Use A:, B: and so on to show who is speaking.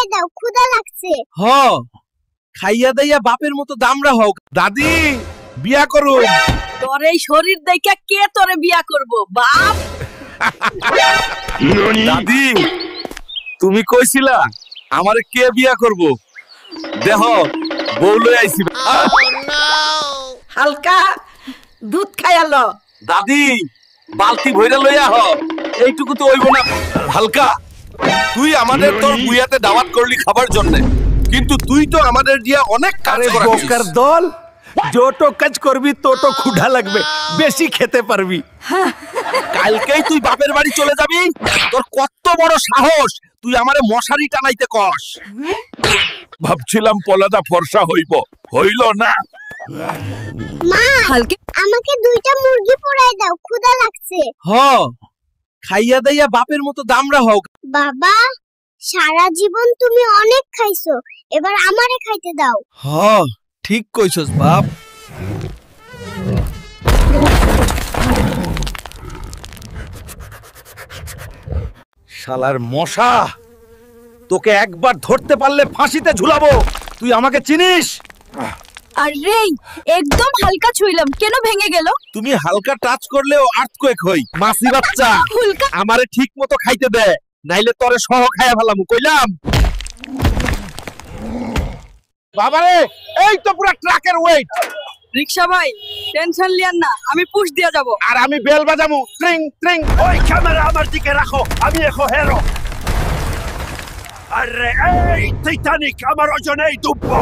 A: পুরাই দাও, ক্ষুধা লাগছে।
B: হ খাইয়া দাইয়া বাপের মতো দামরা হোক। দাদি বিয়া করো।
C: তোর এই শরীর দেখা কে তোরে বিয়া করব বাপ?
B: দাদি তুমি কইছিলা আমারে কে বিয়া করব? দেহ বউ লই আইছি।
C: হালকা দুধ খাইয়ালো।
B: দাদি বালতি ভইরা লইয়া হ, এইটুকু তো হইব না। হালকা তুই আমাদের তোর বুয়াতে দাওয়াত করলি খাবার জন্য, কিন্তু তুই তো আমাদের দিয়া অনেক কাজ করাছিস।
D: বোকার দল, যত কাজ করবি তত ক্ষুধা লাগবে, বেশি খেতে পারবি।
B: কালকেই তুই বাপের বাড়ি চলে যাবি? তোর কত বড় সাহস, তুই আমারে মশারি টানাইতে কস? ভাবছিলাম পলাদা ফর্সা হইব, হইল না।
A: মা,
C: হালকা
A: আমাকে 2টা মুরগি পুরাই দাও, ক্ষুধা লাগছে।
B: হ খাইয়া দাইয়া বাপের মতো দামরা হোক।
A: বাবা, সারা জীবন তুমি অনেক খাইছো, এবার আমারে খাইতে দাও।
B: হ ঠিক কইছস বাপ।
D: শালার মশা, তোকে একবার ধরতে পারলে ফাঁসিতে ঝুলাবো। তুই আমাকে চিনিস?
C: আরে একদম হালকা ছুইলাম, কেন ভেঙে গেল?
B: তুমি হালকা টাচ করলেও আর্থকোয়েক হই। মাসি বাচ্চা
C: হুলকা
B: আমারে ঠিক মতো খাইতে দে, নাইলে তরে সহ খাইয়া ফেলামু, কইলাম। বাবারে এই তো পুরো ট্রাকের ওয়েট।
C: রিকশা ভাই টেনশন লিয়েন না, আমি পুশ দিয়া যাব।
B: আর আমি বেল বাজামু, ট্রিং ট্রিং।
D: ওই ক্যামেরা আমার দিকে রাখো, আমি এখন হেরো। আরে এই টাইটানিক আমার ওজনেই ডুববো।